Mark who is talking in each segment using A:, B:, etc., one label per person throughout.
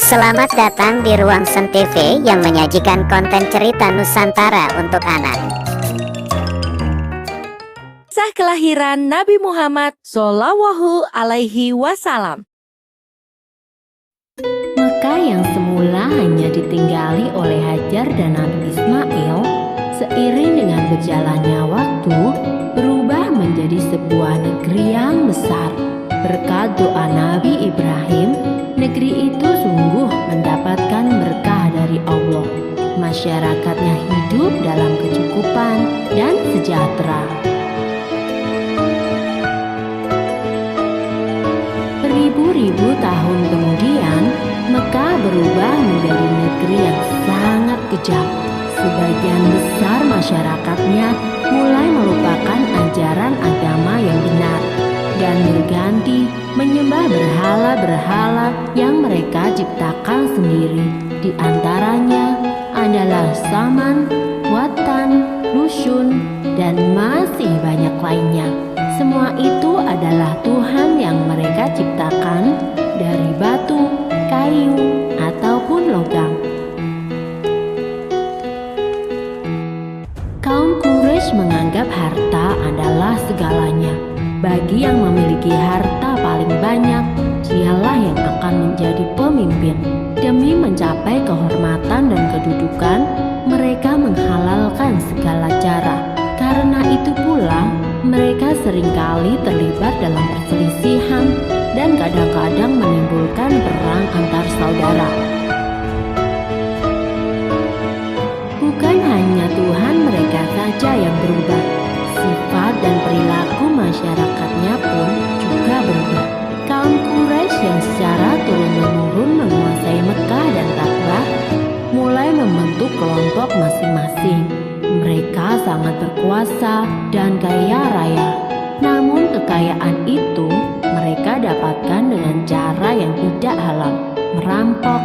A: Selamat datang di Ruang Sen TV yang menyajikan konten cerita Nusantara untuk anak.
B: Kisah kelahiran Nabi Muhammad Shallallahu Alaihi Wasallam. Mekah yang semula hanya ditinggali oleh Hajar dan Nabi Ismail, seiring dengan berjalannya waktu, berubah menjadi sebuah negeri yang besar. Berkat doa Nabi Ibrahim, negeri itu sungguh mendapatkan berkah dari Allah. Masyarakatnya hidup dalam kecukupan dan sejahtera. Beribu-ribu tahun kemudian, Mekah berubah menjadi negeri yang sangat kejam. Sebagian besar masyarakatnya mulai melupakan ajaran agama yang benar dan berganti menyembah berhala-berhala yang mereka ciptakan sendiri. Di antaranya adalah Saman, Watan, Dusun, dan masih banyak lainnya. Semua itu adalah Tuhan yang mereka ciptakan dari batu, kayu, ataupun logam. Kaum Quraisy menganggap harta adalah segalanya. Bagi yang memiliki harta paling banyak, dialah yang akan menjadi pemimpin. Demi mencapai kehormatan dan kedudukan, mereka menghalalkan segala cara. Karena itu pula, mereka seringkali terlibat dalam perselisihan dan kadang-kadang menimbulkan perang antar saudara. Bukan hanya Tuhan mereka saja yang berubah, sifat dan perilaku masyarakatnya pun juga berubah. Kaum Quraisy yang secara turun-menurun menguasai Mekah dan Ka'bah mulai membentuk kelompok masing-masing. Mereka sangat berkuasa dan kaya raya. Namun kekayaan itu mereka dapatkan dengan cara yang tidak halal, merampok,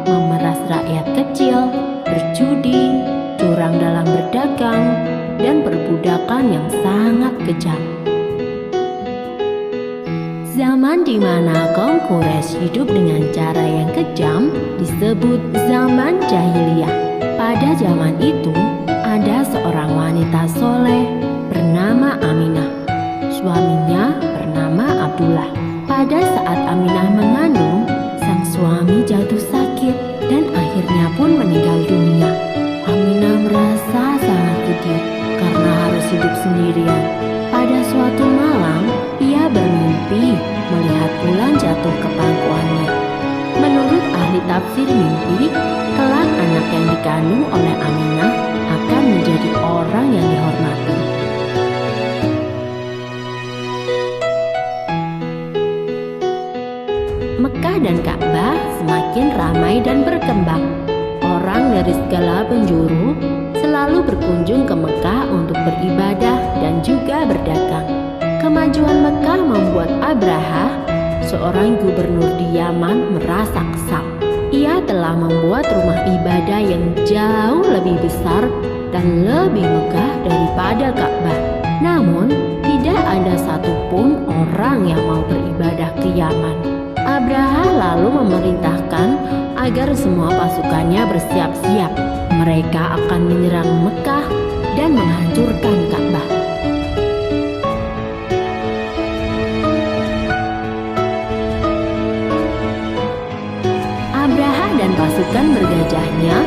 B: memeras rakyat kecil, berjudi, curang dalam berdagang, dan perbudakan yang sangat kejam. Zaman di mana kaum Quraisy hidup dengan cara yang kejam disebut zaman jahiliyah. Pada zaman itu, ada seorang wanita soleh bernama Aminah. Suaminya bernama Abdullah. Pada saat Aminah mengandung, sang suami jatuh sakit dan akhirnya pun meninggal dunia. Aminah merasa sangat sedih karena harus hidup sendirian. Pada suatu malam, ia bermimpi melihat bulan jatuh ke pangkuannya. Menurut ahli tafsir mimpi, kelak anak yang dikandung oleh Aminah akan menjadi orang yang dihormati. Mekah dan Ka'bah semakin ramai dan berkembang. Orang dari segala penjuru selalu berkunjung ke Mekah untuk beribadah dan juga berdagang. Kemajuan Mekah membuat Abraha, seorang gubernur di Yaman, merasa kesal. Ia telah membuat rumah ibadah yang jauh lebih besar dan lebih megah daripada Ka'bah. Namun, tidak ada satupun orang yang mau beribadah ke Yaman. Abraha lalu memerintahkan agar semua pasukannya bersiap-siap. Mereka akan menyerang Mekah dan menghancurkan Ka'bah. Abraha dan pasukan bergajahnya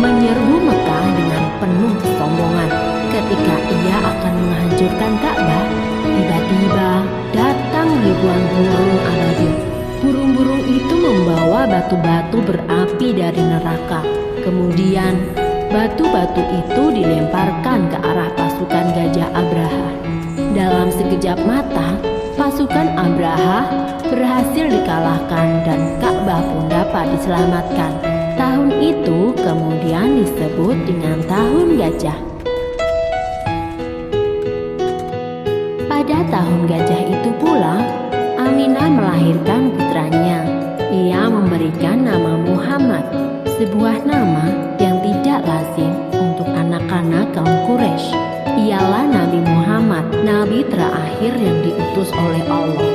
B: menyerbu Mekah dengan penuh kesombongan. Ketika ia akan menghancurkan Ka'bah, tiba-tiba datang ribuan burung ababil. Burung-burung itu membawa batu-batu berapi dari neraka. Kemudian, batu-batu itu dilemparkan ke arah pasukan gajah Abraha. Dalam sekejap mata, pasukan Abraha berhasil dikalahkan dan Ka'bah pun dapat diselamatkan. Tahun itu kemudian disebut dengan Tahun Gajah. Pada Tahun Gajah itu pula, Aminah melahirkan putranya. Ia memberikan nama Muhammad, sebuah nama yang tidak lazim untuk anak-anak kaum Quraisy. Ialah Nabi Muhammad, nabi terakhir yang diutus oleh Allah.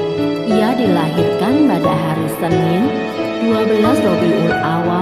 B: Ia dilahirkan pada hari Senin 12 Rabiul Awal